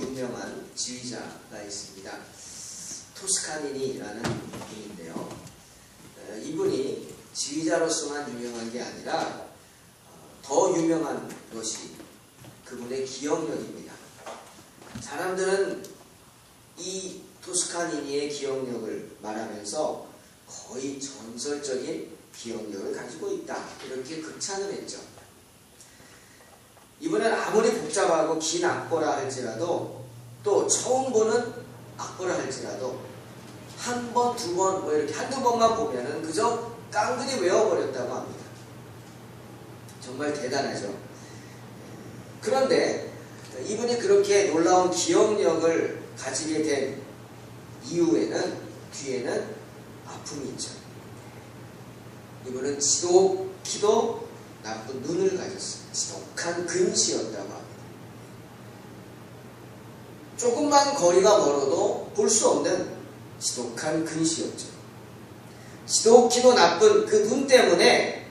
유명한 지휘자가 있습니다. 토스카니니라는 분인데요. 이분이 지휘자로서만 유명한 게 아니라 더 유명한 것이 그분의 기억력입니다. 사람들은 이 토스카니니의 기억력을 말하면서 거의 전설적인 기억력을 가지고 있다, 이렇게 극찬을 했죠. 이분은 아무리 복잡하고 긴 악보라 할지라도, 또 처음 보는 악보라 할지라도 한 번, 두 번, 뭐 이렇게 한두 번만 보면은 그저 깡그리 외워버렸다고 합니다. 정말 대단하죠. 그런데 이분이 그렇게 놀라운 기억력을 가지게 된 뒤에는 아픔이 있죠. 이분은 지독히도 나쁜 눈을 가졌어요. 지독한 근시였다고 합니다. 조금만 거리가 멀어도 볼 수 없는 지독한 근시였죠. 지독히도 나쁜 그 눈 때문에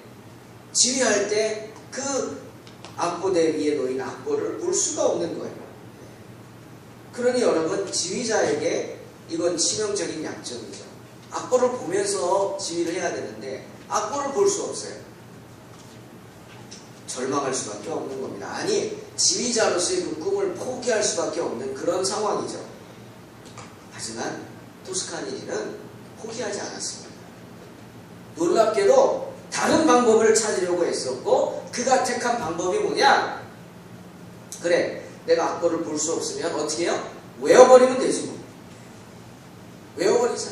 지휘할 때 그 악보대 위에 놓인 악보를 볼 수가 없는 거예요. 그러니 여러분, 지휘자에게 이건 치명적인 약점이죠. 악보를 보면서 지휘를 해야 되는데 악보를 볼 수 없어요. 절망할 수밖에 없는 겁니다. 아니, 지휘자로서의 그 꿈을 포기할 수밖에 없는 그런 상황이죠. 하지만 토스카니니는 포기하지 않았습니다. 놀랍게도 다른 방법을 찾으려고 했었고, 그가 택한 방법이 뭐냐? 그래, 내가 악보를 볼 수 없으면 어떻게 해요? 외워버리면 되지 뭐. 외워버리자.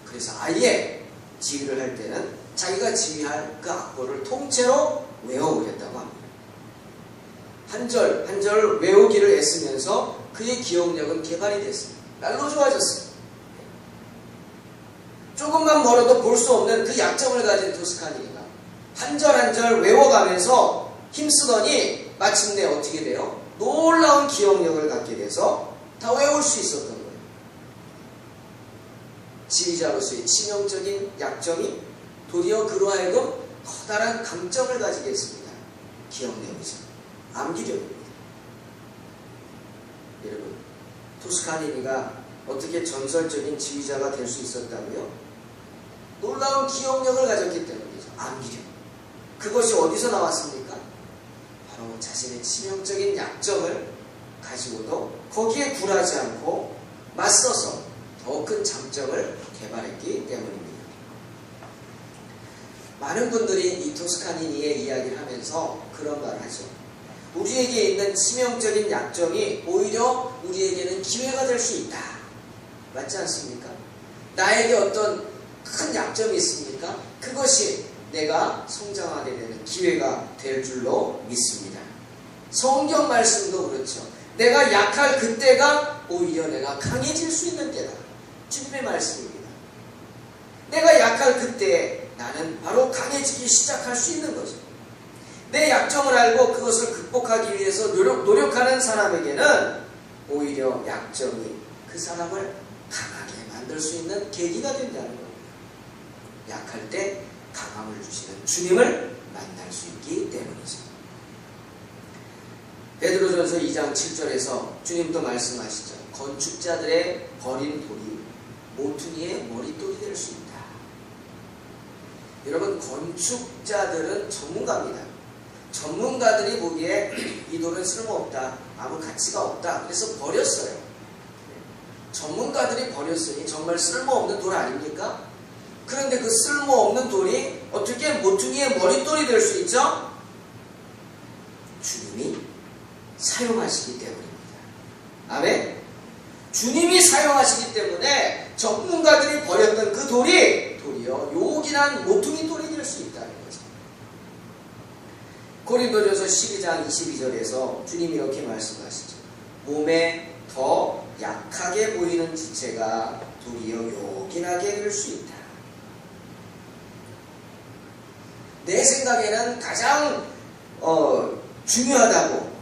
그래서 아예 지휘를 할 때는 자기가 지휘할 그 악보를 통째로 외워보겠다고 합니다. 한 절 한 절 외우기를 애쓰면서 그의 기억력은 개발이 됐습니다. 날로 좋아졌어요. 조금만 멀어도 볼 수 없는 그 약점을 가진 토스카니니가 한 절 한 절 외워가면서 힘쓰더니 마침내 어떻게 돼요? 놀라운 기억력을 갖게 돼서 다 외울 수 있었던 거예요. 지휘자로서의 치명적인 약점이 도리어 그로 하여금 커다란 강점을 가지게 했습니다. 기억력이죠. 암기력입니다. 여러분, 토스카니니가 어떻게 전설적인 지휘자가 될 수 있었다고요? 놀라운 기억력을 가졌기 때문이죠. 암기력. 그것이 어디서 나왔습니까? 바로 자신의 치명적인 약점을 가지고도 거기에 굴하지 않고 맞서서 더 큰 장점을 개발했기 때문입니다. 많은 분들이 이 토스카니니의 이야기를 하면서 그런 말을 하죠. 우리에게 있는 치명적인 약점이 오히려 우리에게는 기회가 될 수 있다. 맞지 않습니까? 나에게 어떤 큰 약점이 있습니까? 그것이 내가 성장하게 되는 기회가 될 줄로 믿습니다. 성경 말씀도 그렇죠. 내가 약할 그때가 오히려 내가 강해질 수 있는 때다. 주님의 말씀입니다. 내가 약할 그때에 나는 바로 강해지기 시작할 수 있는 거죠. 내 약점을 알고 그것을 극복하기 위해서 노력하는 사람에게는 오히려 약점이 그 사람을 강하게 만들 수 있는 계기가 된다는 겁니다. 약할 때 강함을 주시는 주님을 만날 수 있기 때문이죠. 베드로전서 2장 7절에서 주님도 말씀하시죠. 건축자들의 버린 돌이 모퉁이의 머릿돌이 될 수 있다. 여러분, 건축자들은 전문가입니다. 전문가들이 보기에 이 돌은 쓸모없다, 아무 가치가 없다, 그래서 버렸어요. 전문가들이 버렸으니 정말 쓸모없는 돌 아닙니까? 그런데 그 쓸모없는 돌이 어떻게 모퉁이의 머릿돌이 될 수 있죠? 주님이 사용하시기 때문입니다. 아멘? 주님이 사용하시기 때문에 전문가들이 버렸던 그 돌이 도리어 요긴한 모퉁이 돌이 될 수 있다는 거죠. 고린도전서 12장 22절에서 주님이 이렇게 말씀하시죠. 몸에 더 약하게 보이는 지체가 도리어 요긴하게 될 수 있다. 내 생각에는 가장 중요하다고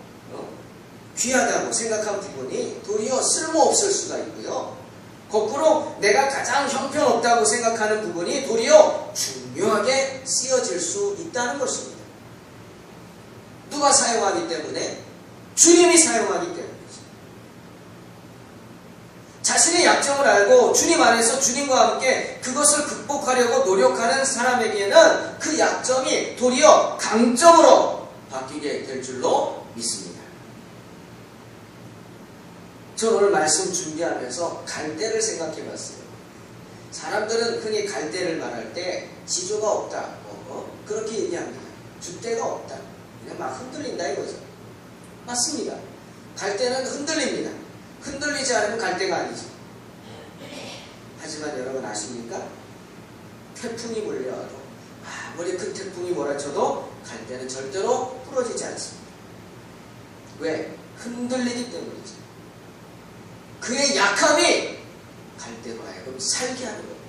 귀하다고 생각한 부분이 도리어 쓸모없을 수가 있고요. 거꾸로 내가 가장 형편없다고 생각하는 부분이 도리어 중요하게 쓰여질 수 있다는 것입니다. 누가 사용하기 때문에? 주님이 사용하기 때문이죠. 자신의 약점을 알고 주님 안에서 주님과 함께 그것을 극복하려고 노력하는 사람에게는 그 약점이 도리어 강점으로 바뀌게 될 줄로 믿습니다. 저는 오늘 말씀 준비하면서 갈대를 생각해 봤어요. 사람들은 흔히 갈대를 말할 때 지조가 없다, 그렇게 얘기합니다. 줏대가 없다, 그냥 막 흔들린다 이거죠. 맞습니다. 갈대는 흔들립니다. 흔들리지 않으면 갈대가 아니죠. 하지만 여러분 아십니까? 태풍이 몰려와도 아무리 큰 태풍이 몰아쳐도 갈대는 절대로 부러지지 않습니다. 왜? 흔들리기 때문이죠. 그의 약함이 갈대로 하여금 살게 하는 겁니다.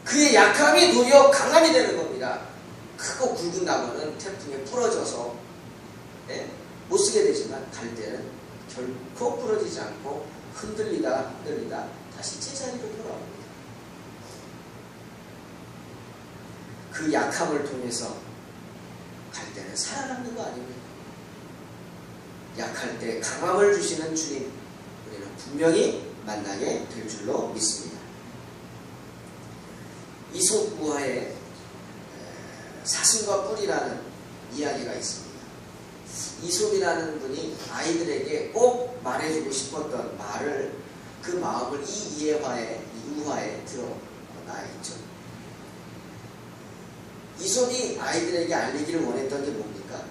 그의 약함이 도리어 강함이 되는 겁니다. 크고 굵은 나무는 태풍에 부러져서 못 쓰게 되지만 갈대는 결코 부러지지 않고 흔들리다 다시 제자리로 돌아옵니다. 그 약함을 통해서 갈대는 살아남는 거 아닙니까? 약할 때 강함을 주시는 주님, 우리는 분명히 만나게 될 줄로 믿습니다. 이솝 우화에 사슴과 뿔이라는 이야기가 있습니다. 이솝이라는 분이 아이들에게 꼭 말해주고 싶었던 말을, 그 마음을 이 우화에 드러나 있죠. 이솝이 아이들에게 알리기를 원했던 게 뭡니까?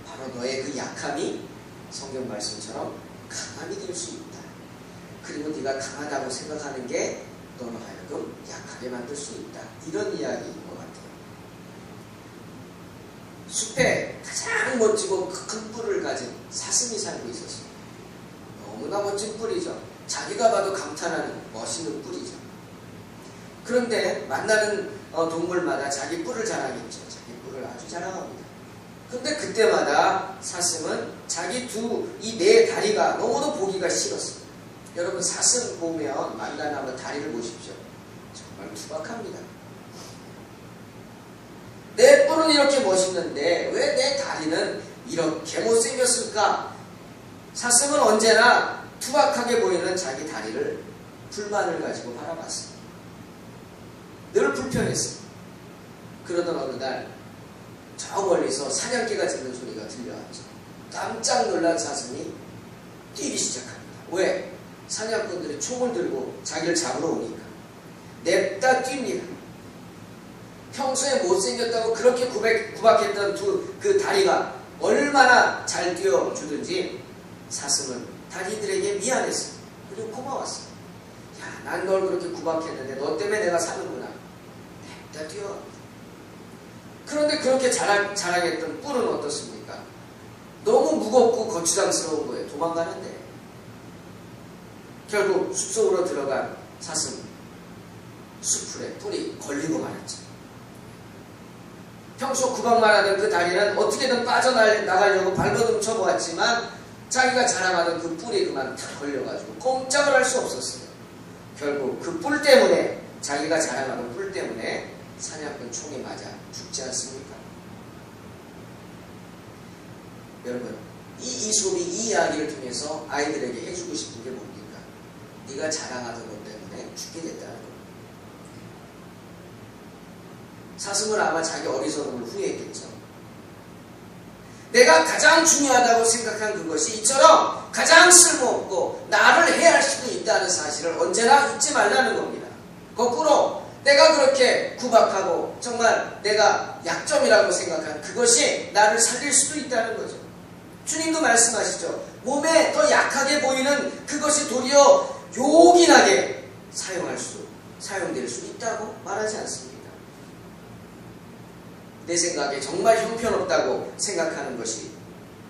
바로 너의 그 약함이 성경 말씀처럼 강함이 될 수 있다. 그리고 네가 강하다고 생각하는 게 너로 하여금 약하게 만들 수 있다. 이런 이야기인 것 같아요. 숲에 가장 멋지고 큰 뿔을 가진 사슴이 살고 있었습니다. 너무나 멋진 뿔이죠. 자기가 봐도 감탄하는 멋있는 뿔이죠. 그런데 만나는 동물마다 자기 뿔을 자랑했죠. 자기 뿔을 아주 자랑합니다. 근데 그때마다 사슴은 자기 이 네 다리가 너무도 보기가 싫었습니다. 여러분 사슴 보면 만나면 다리를 보십시오. 정말 투박합니다. 내 뿔은 이렇게 멋있는데 왜 내 다리는 이렇게 못생겼을까? 사슴은 언제나 투박하게 보이는 자기 다리를 불만을 가지고 바라봤습니다. 늘 불편했습니다. 그러던 어느 날 저 멀리서 사냥개가 짖는 소리가 들려왔죠. 깜짝 놀란 사슴이 뛰기 시작합니다. 왜? 사냥꾼들이 총을 들고 자기를 잡으러 오니까. 냅다 뜁니다. 평소에 못생겼다고 그렇게 구박했던 그 다리가 얼마나 잘 뛰어주든지 사슴은 다리들에게 미안했어요. 그리고 고마웠어요. 야, 난 널 그렇게 구박했는데 너 때문에 내가 사는구나. 냅다 뛰어. 그런데 그렇게 자랑했던 뿔은 어떻습니까? 너무 무겁고 거추장스러운 거예요. 도망가는데. 결국 숲속으로 들어간 사슴, 수풀에 뿔이 걸리고 말았죠. 평소 구박만 하던 그 다리는 어떻게든 빠져나가려고 발버둥 쳐보았지만 자기가 자랑하던 그 뿔이 그만 탁 걸려가지고 꼼짝을 할 수 없었어요. 결국 그 뿔 때문에, 자기가 자랑하던 뿔 때문에 사냥꾼 총에 맞아 죽지 않습니까? 여러분, 이 이솝이 이 이야기를 통해서 아이들에게 해주고 싶은 게 뭡니까? 네가 자랑하던 것 때문에 죽게 됐다는 겁니다. 사슴은 아마 자기 어리석음을 후회했겠죠. 내가 가장 중요하다고 생각한 그것이 이처럼 가장 쓸모없고 나를 해할 수도 있다는 사실을 언제나 잊지 말라는 겁니다. 거꾸로 내가 그렇게 구박하고 정말 내가 약점이라고 생각한 그것이 나를 살릴 수도 있다는 거죠. 주님도 말씀하시죠. 몸에 더 약하게 보이는 그것이 도리어 요긴하게 사용될 수 있다고 말하지 않습니다. 내 생각에 정말 형편없다고 생각하는 것이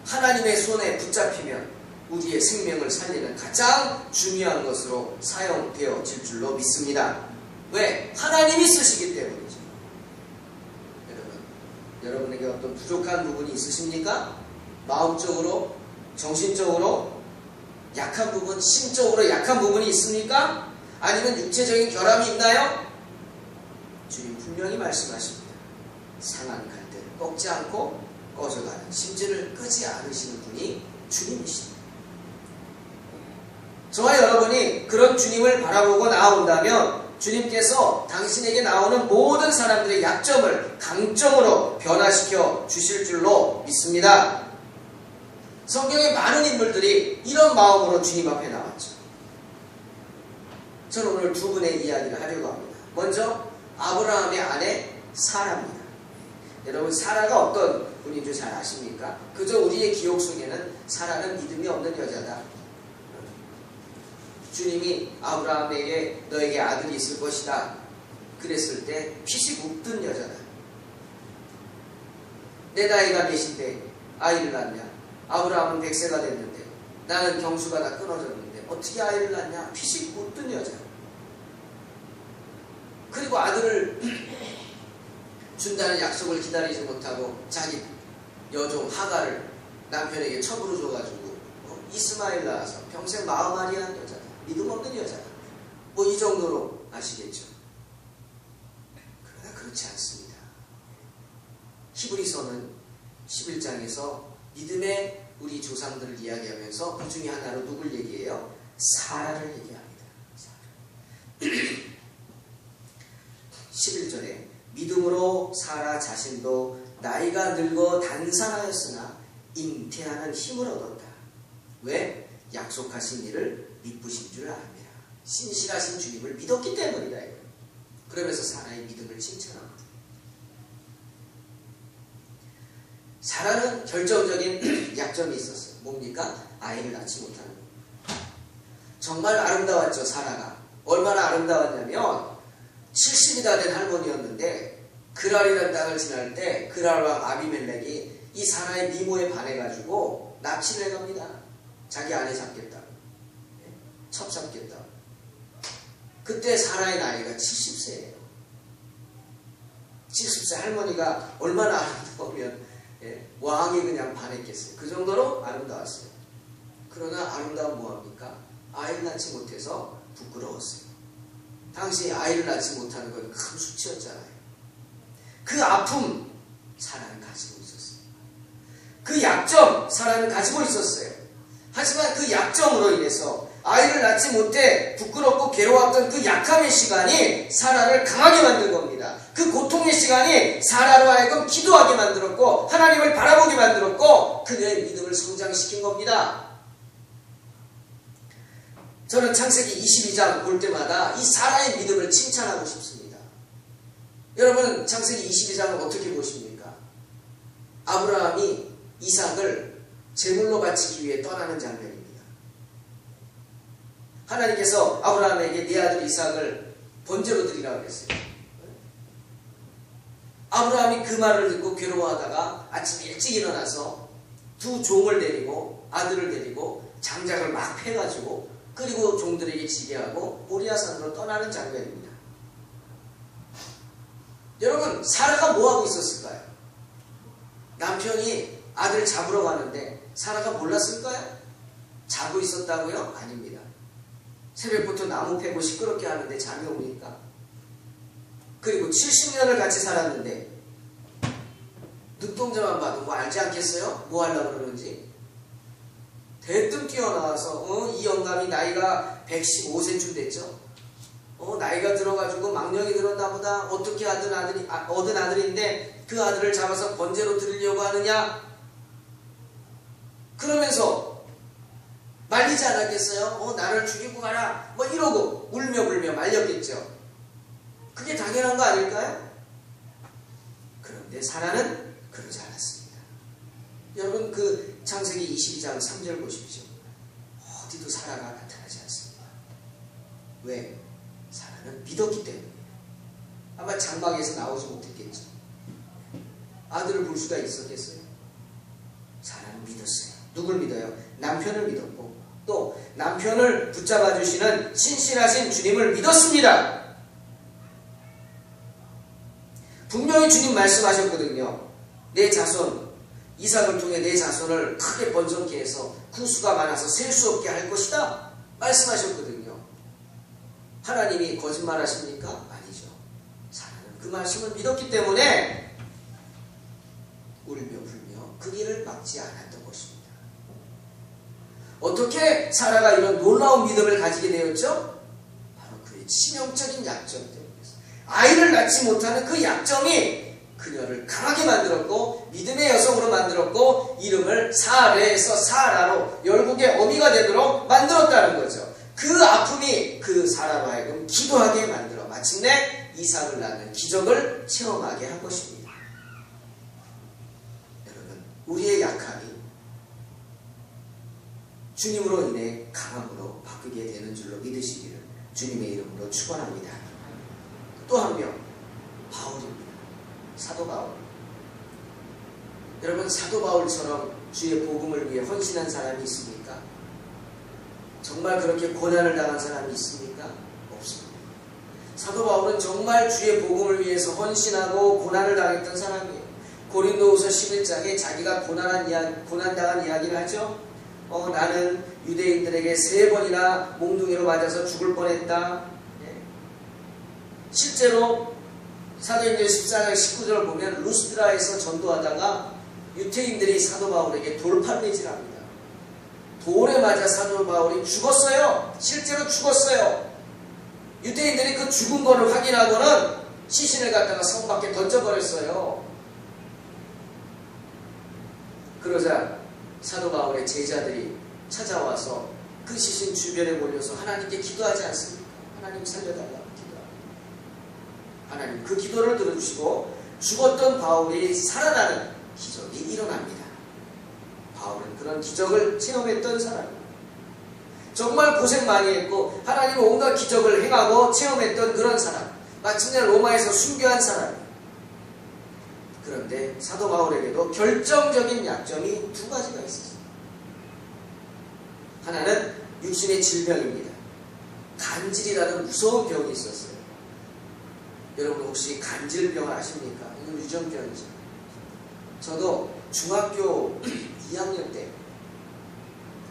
하나님의 손에 붙잡히면 우리의 생명을 살리는 가장 중요한 것으로 사용되어질 줄로 믿습니다. 왜? 하나님이 쓰시기 때문이죠. 여러분에게 어떤 부족한 부분이 있으십니까? 마음적으로, 정신적으로 약한 부분, 심적으로 약한 부분이 있습니까? 아니면 육체적인 결함이 있나요? 주님 분명히 말씀하십니다. 상한 갈대를 꺾지 않고 꺼져가는 심지를 끄지 않으시는 분이 주님이십니다. 저와 여러분이 그런 주님을 바라보고 나아온다면 주님께서 당신에게 나오는 모든 사람들의 약점을 강점으로 변화시켜 주실 줄로 믿습니다. 성경의 많은 인물들이 이런 마음으로 주님 앞에 나왔죠. 저는 오늘 두 분의 이야기를 하려고 합니다. 먼저 아브라함의 아내 사라입니다. 여러분, 사라가 어떤 분인 줄 잘 아십니까? 그저 우리의 기억 속에는 사라는 믿음이 없는 여자다. 주님이 아브라함에게 너에게 아들이 있을 것이다 그랬을 때 피식 웃던 여자다. 내 나이가 몇인데 아이를 낳냐? 아브라함은 100세가 됐는데 나는 경수가 다 끊어졌는데 어떻게 아이를 낳냐? 피식 웃던 여자. 그리고 아들을 준다는 약속을 기다리지 못하고 자기 여종 하가를 남편에게 첩으로 줘가지고 이스마엘 낳아서 평생 마음앓이 한 여자다. 믿음 없는 여자다. 뭐 이 정도로 아시겠죠? 그러나 그렇지 않습니다. 히브리서는 11장에서 믿음의 우리 조상들을 이야기하면서 그 중에 하나로 누굴 얘기해요? 사라를 얘기합니다. 사라. 11절에 믿음으로 사라 자신도 나이가 늙어 단산하였으나 잉태하는 힘을 얻었다. 왜? 약속하신 일을 믿으신 줄 압니다. 신실하신 주님을 믿었기 때문이다. 그러면서 사라의 믿음을 칭찬합니다. 사라는 결정적인 약점이 있었어요. 뭡니까? 아이를 낳지 못하는 것. 정말 아름다웠죠. 사라가. 얼마나 아름다웠냐면 70이 다 된 할머니였는데 그랄이라는 땅을 지날 때 그랄 왕 아비멜렉이 이 사라의 미모에 반해가지고 납치를 해갑니다. 자기 아내 잡겠다. 첩 잡겠다. 그때 사라의 나이가 70세예요. 70세 할머니가 얼마나 아름다우면 왕이 그냥 반했겠어요. 그 정도로 아름다웠어요. 그러나 아름다운 뭐합니까? 아이를 낳지 못해서 부끄러웠어요. 당시 아이를 낳지 못하는 건 큰 수치였잖아요. 그 아픔 사라는 가지고 있었어요. 그 약점 사라는 가지고 있었어요. 하지만 그 약점으로 인해서 아이를 낳지 못해 부끄럽고 괴로웠던 그 약함의 시간이 사라를 강하게 만든 겁니다. 그 고통의 시간이 사라로 하여금 기도하게 만들었고 하나님을 바라보게 만들었고 그녀의 믿음을 성장시킨 겁니다. 저는 창세기 22장 볼 때마다 이 사라의 믿음을 칭찬하고 싶습니다. 여러분, 창세기 22장을 어떻게 보십니까? 아브라함이 이삭을 제물로 바치기 위해 떠나는 장면입니다. 하나님께서 아브라함에게 네 아들 이삭을 번제로 드리라고 그랬어요. 아브라함이 그 말을 듣고 괴로워하다가 아침 일찍 일어나서 두 종을 데리고 아들을 데리고 장작을 막 패가지고 그리고 종들에게 지게 하고 모리아산으로 떠나는 장면입니다. 여러분, 사라가 뭐하고 있었을까요? 남편이 아들 잡으러 가는데 사라가 몰랐을까요? 자고 있었다고요? 아닙니다. 새벽부터 나무 패고 시끄럽게 하는데 잠이 옵니까? 그리고 70년을 같이 살았는데 눈동자만 봐도 뭐 알지 않겠어요? 뭐 하려고 그러는지. 대뜸 뛰어나와서 이 영감이 나이가 115세쯤 됐죠. 나이가 들어가지고 망령이 들었나 보다. 어떻게 얻은 아들인데 그 아들을 잡아서 번제로 드리려고 하느냐. 그러면서 말리지 않았겠어요? 나를 죽이고 가라. 뭐 이러고 울며 불며 말렸겠죠. 그게 당연한 거 아닐까요? 그런데 사라는 그러지 않았습니다. 여러분, 그 창세기 22장 3절 보십시오. 어디도 사라가 나타나지 않습니다. 왜? 사라는 믿었기 때문이에요. 아마 장막에서 나오지 못했겠죠. 아들을 볼 수가 있었겠어요? 사라는 믿었어요. 누굴 믿어요? 남편을 믿었고 또 남편을 붙잡아 주시는 신실하신 주님을 믿었습니다. 분명히 주님 말씀하셨거든요. 내 자손 이삭을 통해 내 자손을 크게 번성케 해서 구수가 많아서 셀 수 없게 할 것이다 말씀하셨거든요. 하나님이 거짓말하십니까? 아니죠. 사라는 그 말씀을 믿었기 때문에 울며 불며 그 길을 막지 않았던 것입니다. 어떻게 사라가 이런 놀라운 믿음을 가지게 되었죠? 바로 그의 치명적인 약점 때문이었어요. 아이를 낳지 못하는 그 약점이 그녀를 강하게 만들었고 믿음의 여성으로 만들었고 이름을 사레에서 사라로 열국의 어미가 되도록 만들었다는 거죠. 그 아픔이 그 사라로 하여금 기도하게 만들어 마침내 이삭을 낳는 기적을 체험하게 한 것입니다. 여러분, 우리의 약함이 주님으로 인해 강함으로 바뀌게 되는 줄로 믿으시기를 주님의 이름으로 축원합니다. 또 한 명, 바울입니다. 사도 바울. 여러분, 사도 바울처럼 주의 복음을 위해 헌신한 사람이 있습니까? 정말 그렇게 고난을 당한 사람이 있습니까? 없습니다. 사도 바울은 정말 주의 복음을 위해서 헌신하고 고난을 당했던 사람이에요. 고린도후서 11장에 자기가 고난당한 이야기를 하죠. 나는 유대인들에게 3번이나 몽둥이로 맞아서 죽을 뻔했다. 실제로 사도행전 14장 19절을 보면 루스드라에서 전도하다가 유태인들이 사도 바울에게 돌팔매질합니다. 돌에 맞아 사도 바울이 죽었어요. 실제로 죽었어요. 유대인들이 그 죽은 거를 확인하고는 시신을 갖다가 성 밖에 던져버렸어요. 그러자 사도 바울의 제자들이 찾아와서 그 시신 주변에 몰려서 하나님께 기도하지 않습니까? 하나님 살려달라고 기도합니다. 하나님 그 기도를 들어주시고 죽었던 바울이 살아나는 기적이 일어납니다. 바울은 그런 기적을 체험했던 사람입니다. 정말 고생 많이 했고 하나님은 온갖 기적을 행하고 체험했던 그런 사람, 마침내 로마에서 순교한 사람입니다. 그런데 사도 바울에게도 결정적인 약점이 2가지가 있었어요. 하나는 육신의 질병입니다. 간질이라는 무서운 병이 있었어요. 여러분 혹시 간질병을 아십니까? 이건 유전병이죠. 저도 중학교 2학년 때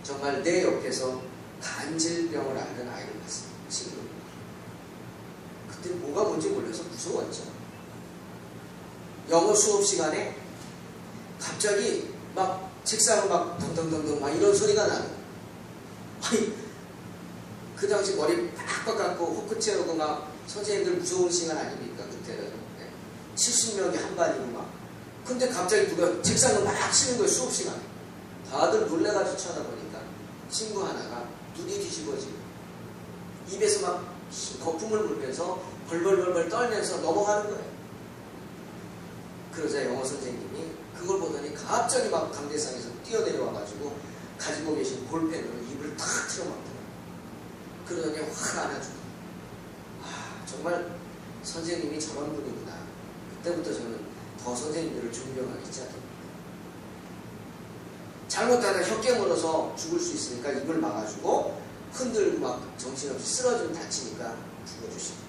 정말 내 옆에서 간질병을 앓는 아이를 봤어요. 친구. 그때 뭐가 뭔지 몰라서 무서웠죠. 영어 수업 시간에 갑자기 막 책상을 막 덩덩덩덩 막 이런 소리가 나요. 아니, 그 당시 머리 팍팍 감고 후크 채우고 막 선생님들 무서운 시간 아닙니까? 그때는 70명이 한 반이고 막. 근데 갑자기 누가 책상을 막 치는 거예요. 수업 시간에. 다들 놀래가지고 쳐다보니까 친구 하나가 눈이 뒤집어지고 입에서 막 거품을 불면서 벌벌벌벌 떨면서 넘어가는 거예요. 그러자 영어 선생님이 그걸 보더니 갑자기 막 강대상에서 뛰어내려와가지고 가지고 계신 볼펜으로 입을 탁 틀어막더라고요. 그러더니 확 안아주고 정말 선생님이 저런 분이구나. 그때부터 저는 더 선생님들을 존경하기 시작합니다. 잘못하다 혀깨 물어서 죽을 수 있으니까 입을 막아주고 흔들고 막 정신없이 쓰러지면 다치니까 죽어주시고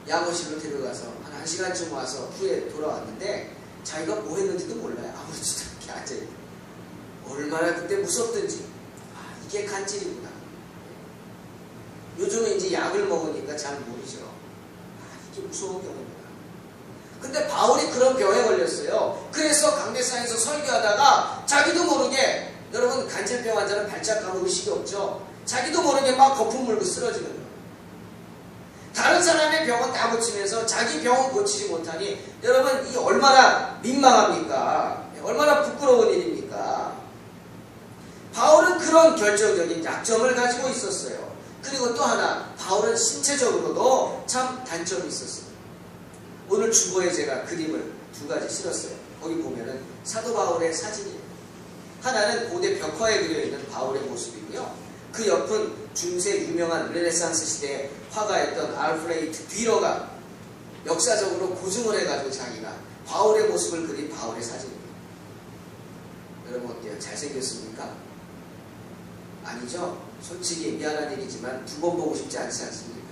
양호실로 데려가서 한 1시간쯤 와서 후에 돌아왔는데 자기가 뭐 했는지도 몰라요. 아무렇지도 않게 앉아있고 얼마나 그때 무섭든지 이게 간질이구나. 요즘은 이제 약을 먹으니까 잘 모르죠. 이게 무서운 병이구나. 근데 바울이 그런 병에 걸렸어요. 그래서 강대상에서 설교하다가 자기도 모르게, 여러분 간질병 환자는 발작하고 의식이 없죠. 자기도 모르게 막 거품 물고 쓰러지는 거예요. 다른 사람의 병은 다 고치면서 자기 병은 고치지 못하니 여러분 이 얼마나 민망합니까? 얼마나 부끄러운 일입니까? 바울은 그런 결정적인 약점을 가지고 있었어요. 그리고 또 하나, 바울은 신체적으로도 참 단점이 있었어요. 오늘 주보에 제가 그림을 2가지 실었어요. 거기 보면은 사도 바울의 사진이에요. 하나는 고대 벽화에 그려있는 바울의 모습이고요. 그 옆은 중세 유명한 르네상스 시대의 화가였던 알프레이트 뒤러가 역사적으로 고증을 해가지고 자기가 바울의 모습을 그린 바울의 사진입니다. 여러분 어때요? 잘생겼습니까? 아니죠? 솔직히 미안한 얘기지만 2번 보고 싶지 않지 않습니까?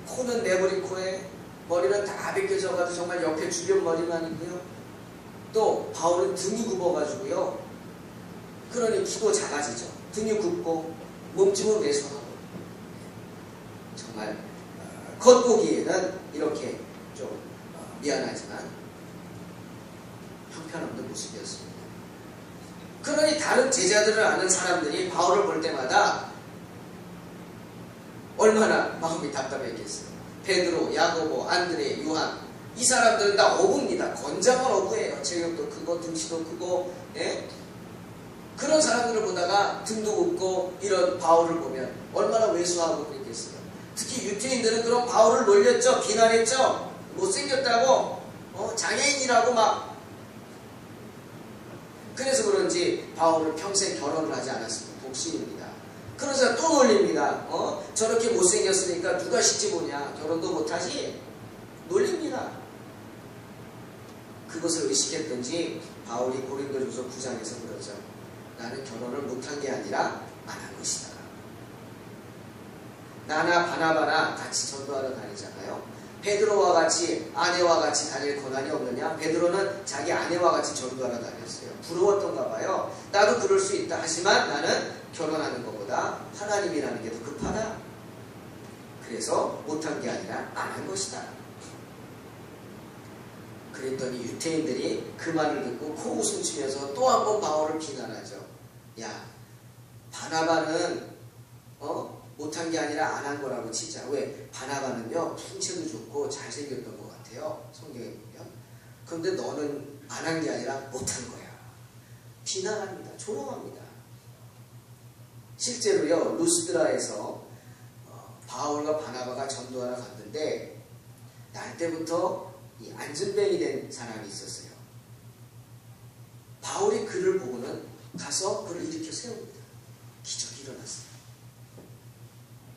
코는 네버린 코에, 머리는 다 벗겨져가지고 정말 옆에 주변 머리만이고요. 또 바울은 등이 굽어가지고요. 그러니 키도 작아지죠. 등이 굽고 몸집은 왜소하고 정말 겉보기에는 이렇게 좀 미안하지만 형편없는 모습이었습니다. 그러니 다른 제자들을 아는 사람들이 바울을 볼 때마다 얼마나 마음이 답답했겠어요. 베드로, 야고보, 안드레, 요한, 이 사람들은 다 어부입니다. 건장한 어부예요. 체격도 크고 등치도 크고, 예? 그런 사람들을 보다가 등도 굽고 이런 바울을 보면 얼마나 왜소하고 그랬겠어요. 특히 유태인들은 그런 바울을 놀렸죠. 비난했죠. 못생겼다고, 장애인이라고 막. 그래서 그런지 바울을 평생 결혼을 하지 않았습니다. 독신입니다. 그러자 또 놀립니다. 저렇게 못생겼으니까 누가 시집 오냐. 결혼도 못하지. 놀립니다. 그것을 의식했던지 바울이 고린도전서 9장에서 그러죠. 나는 결혼을 못한 게 아니라 안 한 것이다. 나나 바나바나 같이 전도하러 다니잖아요. 베드로와 같이 아내와 같이 다닐 권한이 없느냐? 베드로는 자기 아내와 같이 전도하러 다녔어요. 부러웠던가 봐요. 나도 그럴 수 있다. 하지만 나는 결혼하는 것보다 하나님이라는 게 더 급하다. 그래서 못한 게 아니라 안 한 것이다. 그랬더니 유태인들이 그 말을 듣고 코웃음 치면서 또 한 번 바울을 비난하죠. 야, 바나바는 못한 게 아니라 안 한 거라고 치자. 왜? 바나바는요 풍채도 좋고 잘생겼던 것 같아요. 성경에 보면. 그런데 너는 안 한 게 아니라 못한 거야. 비난합니다. 조롱합니다. 실제로요 루스드라에서 바울과 바나바가 전도하러 갔는데 날 때부터 이 안전뱅이 된 사람이 있었어요. 바울이 그를 보고는 가서 그를 일으켜 세웁니다. 기적이 일어났어요.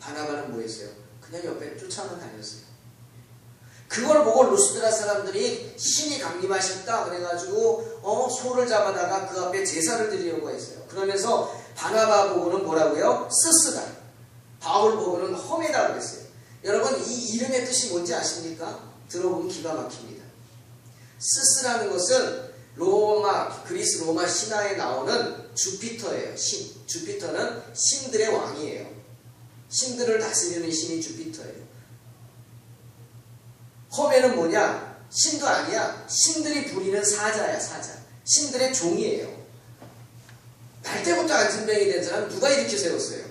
바나바는 뭐 했어요? 그냥 옆에 쫓아만 다녔어요. 그걸 보고 루스드라 사람들이 신이 강림하셨다 그래가지고 소를 잡아다가 그 앞에 제사를 드리려고 했어요. 그러면서 바나바 보고는 뭐라고요? 스스다. 바울 보고는 험해다 그랬어요. 여러분 이 이름의 뜻이 뭔지 아십니까? 들어보면 기가 막힙니다. 스스라는 것은 그리스 로마 신화에 나오는 주피터예요. 신. 주피터는 신들의 왕이에요. 신들을 다스리는 신이 주피터예요. 험에는 뭐냐? 신도 아니야. 신들이 부리는 사자야, 사자. 신들의 종이에요. 날 때부터 안전뱅이 된 사람 누가 일으켜 세웠어요?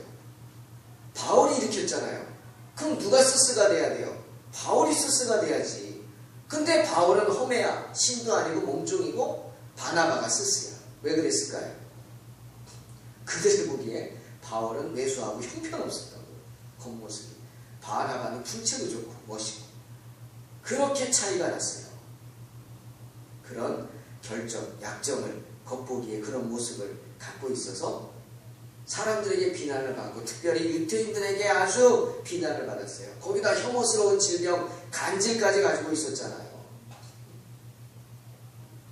바울이 일으켰잖아요. 그럼 누가 스스가 돼야 돼요? 바울이 스스가 돼야지. 근데 바울은 험해야. 신도 아니고 몸종이고 바나바가 스스야. 왜 그랬을까요? 그들이 보기에 바울은 왜소하고 형편없었다고. 겉모습이. 바나바는 풍채도 좋고 멋있고. 그렇게 차이가 났어요. 그런 결정, 약점을 겉보기에 그런 모습을 갖고 있어서 사람들에게 비난을 받고 특별히 유태인들에게 아주 비난을 받았어요. 거기다 혐오스러운 질병, 간질까지 가지고 있었잖아요.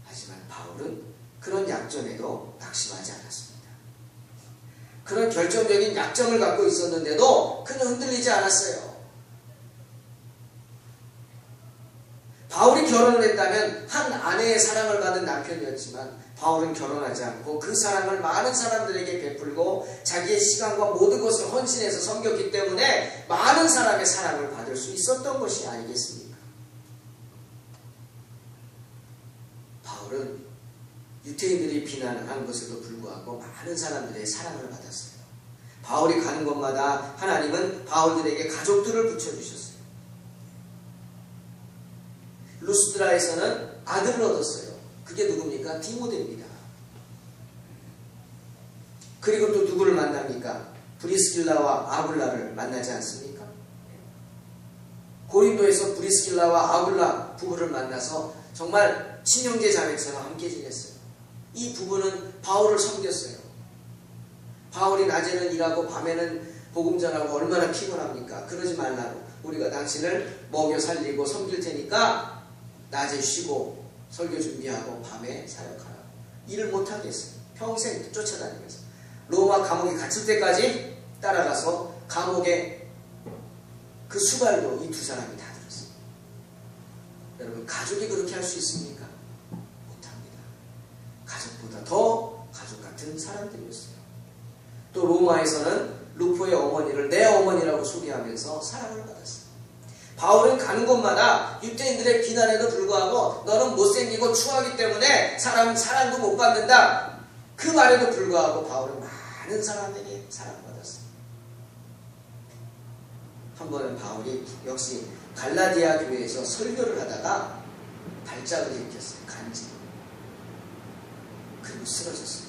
하지만 바울은 그런 약점에도 낙심하지 않았습니다. 그런 결정적인 약점을 갖고 있었는데도 그는 흔들리지 않았어요. 바울이 결혼을 했다면 한 아내의 사랑을 받은 남편이었지만 바울은 결혼하지 않고 그 사랑을 많은 사람들에게 베풀고 자기의 시간과 모든 것을 헌신해서 섬겼기 때문에 많은 사람의 사랑을 받을 수 있었던 것이 아니겠습니까? 바울은 유태인들이 비난한 것에도 불구하고 많은 사람들의 사랑을 받았어요. 바울이 가는 곳마다 하나님은 바울들에게 가족들을 붙여주셨어요. 루스드라에서는 아들을 얻었어요. 그게 누굽니까? 디모데입니다. 그리고 또 누구를 만납니까? 브리스길라와 아굴라를 만나지 않습니까? 고린도에서 브리스길라와 아굴라 부부를 만나서 정말 친형제 자매처럼 함께 지냈어요. 이 부부는 바울을 섬겼어요. 바울이 낮에는 일하고 밤에는 복음 전하고 얼마나 피곤합니까? 그러지 말라고. 우리가 당신을 먹여 살리고 섬길 테니까 낮에 쉬고 설교 준비하고 밤에 사역하라고. 일을 못하겠어요. 평생 쫓아다니면서. 로마 감옥에 갇힐 때까지 따라가서 감옥에 그 수발도 이 두 사람이 다 들었어요. 여러분 가족이 그렇게 할 수 있습니까? 못합니다. 가족보다 더 가족 같은 사람들이었어요. 또 로마에서는 루포의 어머니를 내 어머니라고 소개하면서 사랑을 받았어요. 바울은 가는 곳마다 유대인들의 비난에도 불구하고 너는 못생기고 추하기 때문에 사람도 못 받는다. 그 말에도 불구하고 바울은 많은 사람에게 사랑받았어요. 한 번은 바울이 역시 갈라디아 교회에서 설교를 하다가 발작을 일으켰어요. 간지. 그리고 쓰러졌어요.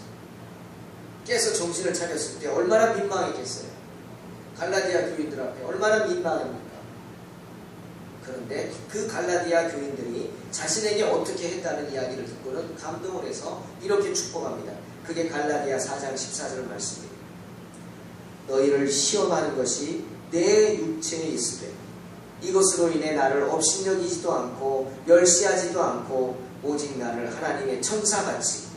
깨서 정신을 차렸을 때 얼마나 민망했겠어요. 갈라디아 교인들 앞에 얼마나 민망합니까? 그런데 그 갈라디아 교인들이 자신에게 어떻게 했다는 이야기를 듣고는 감동을 해서 이렇게 축복합니다. 그게 갈라디아 4장 14절 말씀입니다. 너희를 시험하는 것이 내 육체에 있으되 이것으로 인해 나를 업신여기지도 않고 멸시하지도 않고 오직 나를 하나님의 천사같이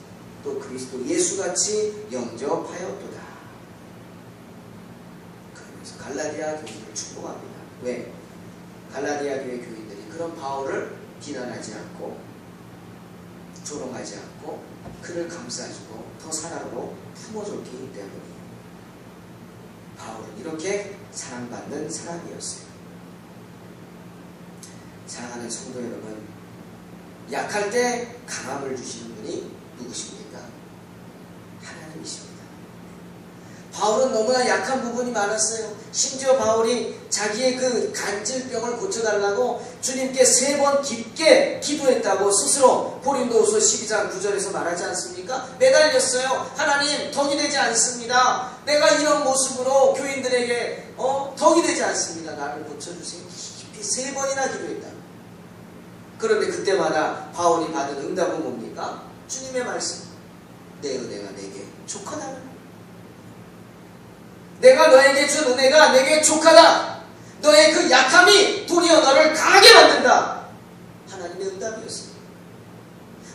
또 그리스도 예수같이 영접하였도다. 그러면서 갈라디아 교인들을 축복합니다. 왜? 갈라디아 교회 교인들이 그런 바울을 비난하지 않고 조롱하지 않고 그를 감싸주고 더 사랑으로 품어줬기 때문이에요. 바울은 이렇게 사랑받는 사람이었어요. 사랑하는 성도 여러분, 약할 때 강함을 주시는 분이 누구십니까? 하나님이십니다. 바울은 너무나 약한 부분이 많았어요. 심지어 바울이 자기의 그 간질병을 고쳐달라고 주님께 3번 깊게 기도했다고 스스로 고린도후서 12장 9절에서 말하지 않습니까? 매달렸어요. 하나님, 덕이 되지 않습니다. 내가 이런 모습으로 교인들에게 덕이 되지 않습니다. 나를 고쳐주세요. 깊이 3번이나 기도했다. 그런데 그때마다 바울이 받은 응답은 뭡니까? 주님의 말씀. 내 은혜가 내게 족하다. 내가 너에게 준 은혜가 내게 족하다. 너의 그 약함이 도리어 너를 강하게 만든다. 하나님의 응답이었습니다.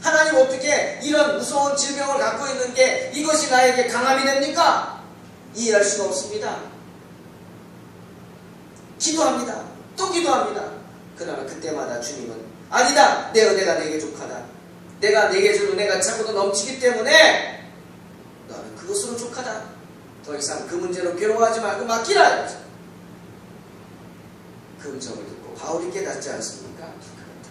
하나님 어떻게 이런 무서운 질병을 갖고 있는 게 이것이 나에게 강함이 됩니까? 이해할 수가 없습니다. 기도합니다. 또 기도합니다. 그러나 그때마다 주님은 아니다. 내 은혜가 내게 족하다. 내가 내게 준 은혜가 차고도 넘치기 때문에 너는 그것으로 족하다. 더 이상 그 문제로 괴로워하지 말고 맡기라. 그 음성을 듣고 바울이 깨닫지 않습니까? 그렇다.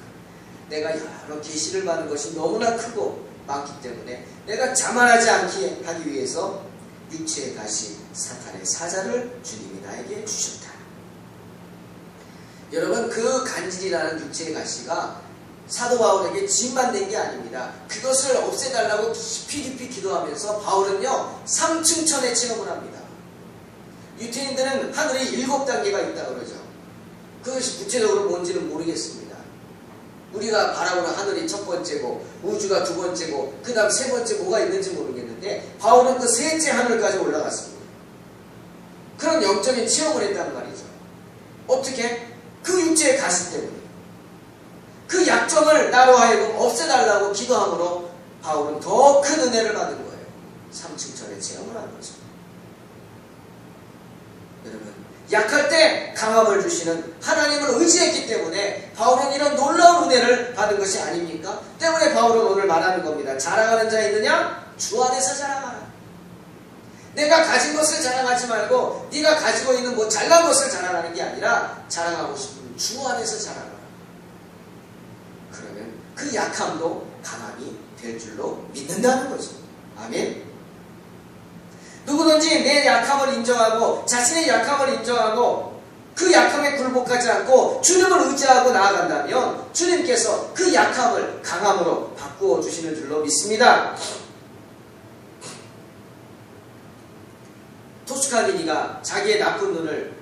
내가 여러 계시를 받는 것이 너무나 크고 많기 때문에 내가 자만하지 않게 하기 위해서 육체의 가시 사탄의 사자를 주님이 나에게 주셨다. 여러분, 그 간질이라는 육체의 가시가 사도 바울에게 짐만 된 게 아닙니다. 그것을 없애달라고 깊이 기도하면서 바울은요 3층 천의 체험을 합니다. 유태인들은 하늘이 7단계가 있다고 그러죠. 그것이 구체적으로 뭔지는 모르겠습니다. 우리가 바라보는 하늘이 첫 번째고 우주가 두 번째고 그 다음 세 번째 뭐가 있는지 모르겠는데 바울은 그 셋째 하늘까지 올라갔습니다. 그런 영적인 체험을 했단 말이죠. 어떻게? 그 육체의 가시 때문에. 그 약점을 나로 하여금 없애달라고 기도함으로 바울은 더 큰 은혜를 받은 거예요. 3층 천의 체험을 한 거죠. 여러분, 약할 때 강함을 주시는 하나님을 의지했기 때문에 바울은 이런 놀라운 은혜를 받은 것이 아닙니까? 때문에 바울은 오늘 말하는 겁니다. 자랑하는 자 있느냐? 주 안에서 자랑하라. 내가 가진 것을 자랑하지 말고 네가 가지고 있는 뭐 잘난 것을 자랑하는 게 아니라 자랑하고 싶으면 주 안에서 자랑하라. 그러면 그 약함도 강함이 될 줄로 믿는다는 거죠. 아멘. 누구든지 내 약함을 인정하고 자신의 약함을 인정하고 그 약함에 굴복하지 않고 주님을 의지하고 나아간다면 주님께서 그 약함을 강함으로 바꾸어 주시는 줄로 믿습니다. 토스카니니가 자기의 나쁜 눈을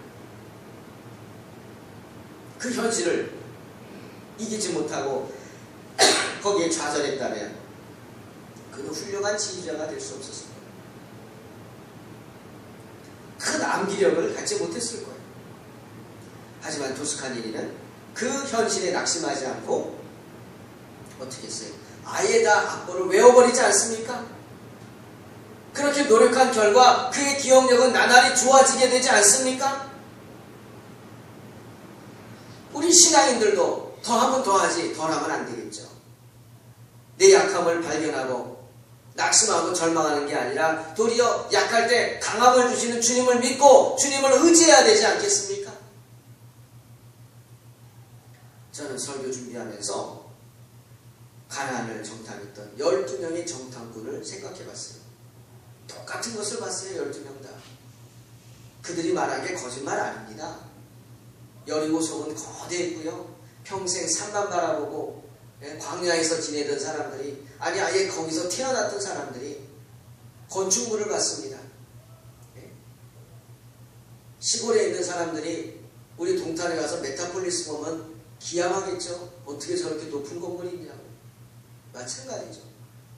그 현실을 이기지 못하고 거기에 좌절했다면 그는 훌륭한 지휘자가 될 수 없었을 거예요. 큰 암기력을 갖지 못했을 거예요. 하지만 토스카니니는 그 현실에 낙심하지 않고 어떻게 했어요? 아예 다 악보를 외워버리지 않습니까? 그렇게 노력한 결과 그의 기억력은 나날이 좋아지게 되지 않습니까? 우리 신앙인들도 더하면 더하지 덜하면 안 되겠죠. 내 약함을 발견하고 낙심하고 절망하는 게 아니라 도리어 약할 때 강함을 주시는 주님을 믿고 주님을 의지해야 되지 않겠습니까? 저는 설교 준비하면서 가나안을 정탐했던 12명의 정탐꾼을 생각해봤어요. 똑같은 것을 봤어요. 12명 다. 그들이 말한 게 거짓말 아닙니다. 여리고성은 거대했고요. 평생 산만 바라보고 광야에서 지내던 사람들이, 아니 아예 거기서 태어났던 사람들이 건축물을 봤습니다. 시골에 있는 사람들이 우리 동탄에 가서 메타폴리스 보면 기함하겠죠. 어떻게 저렇게 높은 건물이 있냐고. 마찬가지죠.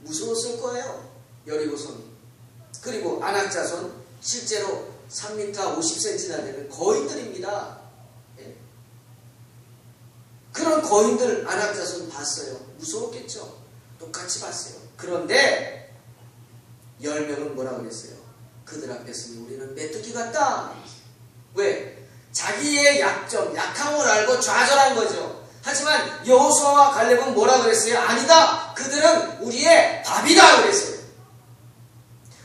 무서웠을 거예요. 여리고성이. 그리고 안악자손, 실제로 3m 50cm나 되는 거인들입니다. 그런 거인들 안악자손 봤어요. 무서웠겠죠. 똑같이 봤어요. 그런데 10명은 뭐라 그랬어요? 그들 앞에 서니 우리는 메뚜기 같다. 왜? 자기의 약점, 약함을 알고 좌절한 거죠. 하지만 여호수아와 갈렙은 뭐라 그랬어요? 아니다. 그들은 우리의 밥이다 그랬어요.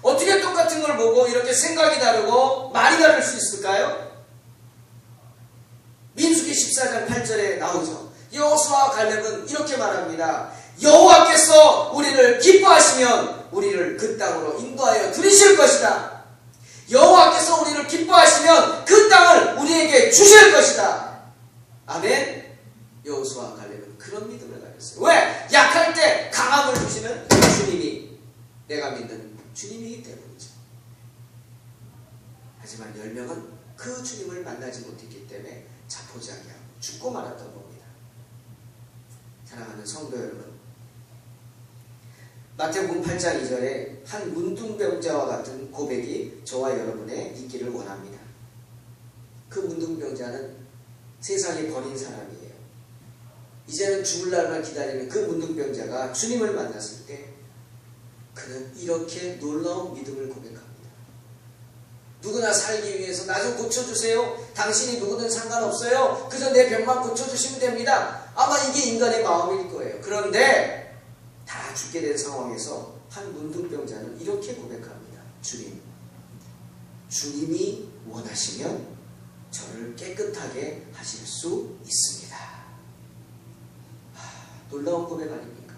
어떻게 똑같은 걸 보고 이렇게 생각이 다르고 말이 다를 수 있을까요? 민수기 14장 8절에 나오죠. 여호수아와 갈렙은 이렇게 말합니다. 여호와께서 우리를 기뻐하시면 우리를 그 땅으로 인도하여 들이실 것이다. 여호와께서 우리를 기뻐하시면 그 땅을 우리에게 주실 것이다. 아멘. 여호수아와 갈렙은 그런 믿음을 가졌어요. 왜? 약할 때 강함을 주시는 주님이, 내가 믿는 주님이기 때문이죠. 하지만 10명은 그 주님을 만나지 못했기 때문에 자포자기하고 죽고 말았던 겁니다. 사랑하는 성도 여러분, 마태복음 8장 2절에 한 문둥병자와 같은 고백이 저와 여러분의 있기를 원합니다. 그 문둥병자는 세상에 버린 사람이에요. 이제는 죽을 날만 기다리는 그 문둥병자가 주님을 만났을 때 그는 이렇게 놀라운 믿음을 고백합니다. 누구나 살기 위해서 나 좀 고쳐주세요. 당신이 누구든 상관없어요. 그저 내 병만 고쳐주시면 됩니다. 아마 이게 인간의 마음일 거예요. 그런데 다 죽게 된 상황에서 한 문둥병자는 이렇게 고백합니다. 주님, 주님이 원하시면 저를 깨끗하게 하실 수 있습니다. 놀라운 고백 아닙니까?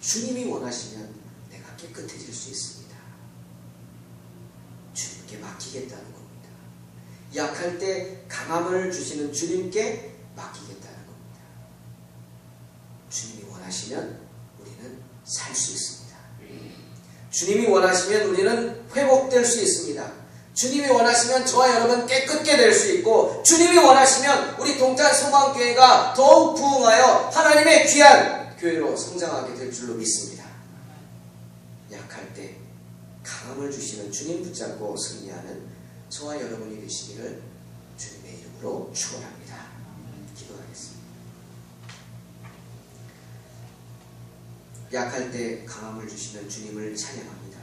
주님이 원하시면 내가 깨끗해질 수 있습니다. 주님께 맡기겠다는 겁니다. 약할 때 강함을 주시는 주님께 맡기겠다는 겁니다. 주님이 원하시면 우리는 살 수 있습니다. 주님이 원하시면 우리는 회복될 수 있습니다. 주님이 원하시면 저와 여러분 깨끗게 될 수 있고, 주님이 원하시면 우리 동탄 소망교회가 더욱 부흥하여 하나님의 귀한 교회로 성장하게 될 줄로 믿습니다. 약할 때 강함을 주시는 주님 붙잡고 승리하는 저와 여러분이 되시기를 주님의 이름으로 축원합니다. 기도하겠습니다. 약할 때 강함을 주시는 주님을 찬양합니다.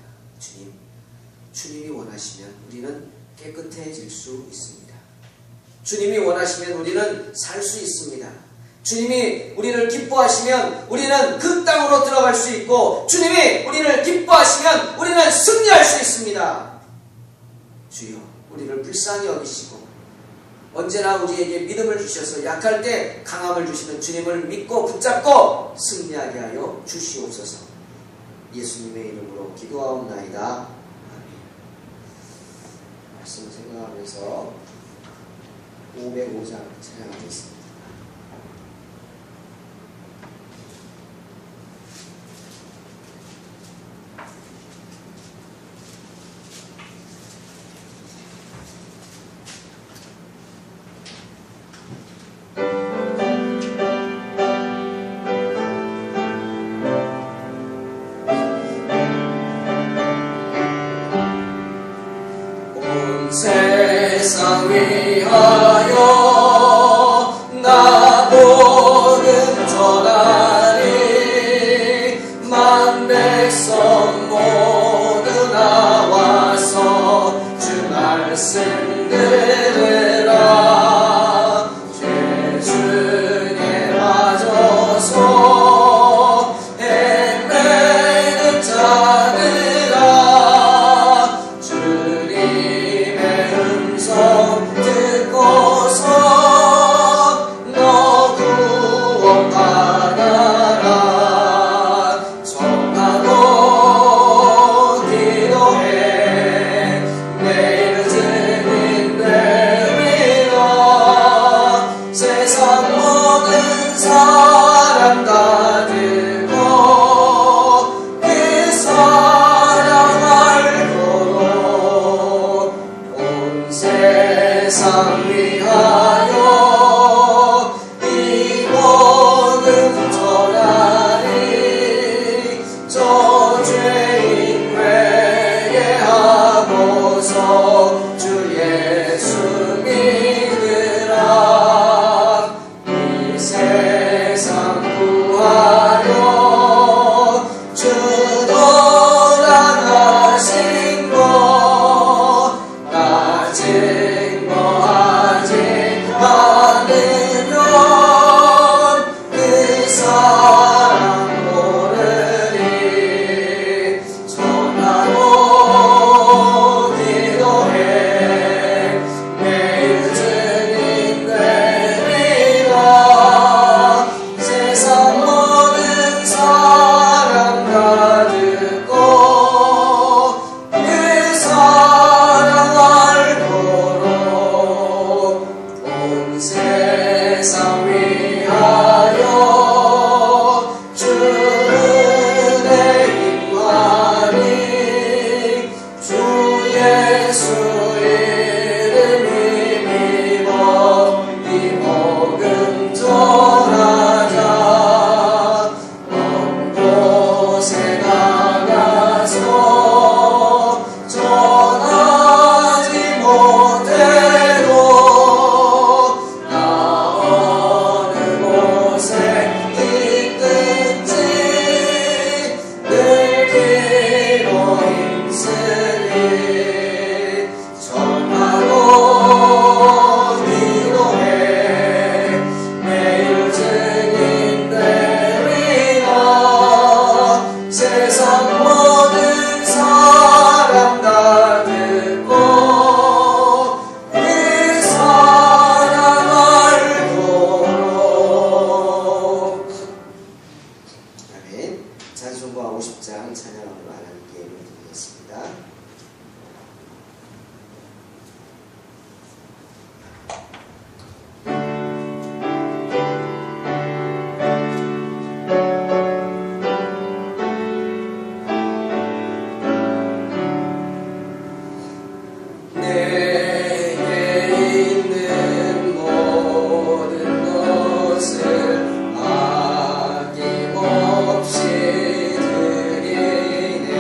주님이 원하시면 우리는 깨끗해질 수 있습니다. 주님이 원하시면 우리는 살 수 있습니다. 주님이 우리를 기뻐하시면 우리는 그 땅으로 들어갈 수 있고, 주님이 우리를 기뻐하시면 우리는 승리할 수 있습니다. 주여, 우리를 불쌍히 여기시고 언제나 우리에게 믿음을 주셔서 약할 때 강함을 주시는 주님을 믿고 붙잡고 승리하게 하여 주시옵소서. 예수님의 이름으로 기도하옵나이다. 말씀 생각하면서 505장 찬양하겠습니다. 세상 위하여 나보는 전하니 만 백성 모두 나와서 주 말씀 들으라. 죄 중에 빠져서 헤매는 자들아, 주님의 음성 듣고서 너 구원받아라. 성하고 죄인 회개하고서 주 예수 믿으라. 이 세상 구하려 주 떠나가신 것 따진 거 아직 않으면 그 사랑 모르리. 전하고 기도해 매일 증인 되리라. 세상 모든 사랑 다 듣고 그 사랑 알도록 온 세상 위하여 주의 임하니 주 예수 이름 힘입어 이 복음 전하자. 먼 곳에 나가서 전하지 못해도 나 어느 곳에 있든지 늘 기도 힘쓰리. 전하고 기도해 매일 증인 되리라. 세상 모든 사람 다 듣고 그 사랑 알도록. 아멘. 찬송가 50장 찬양하며 하나님께 예물 드리겠습니다. 내게 있는 모든 것을 아낌없이 드리네.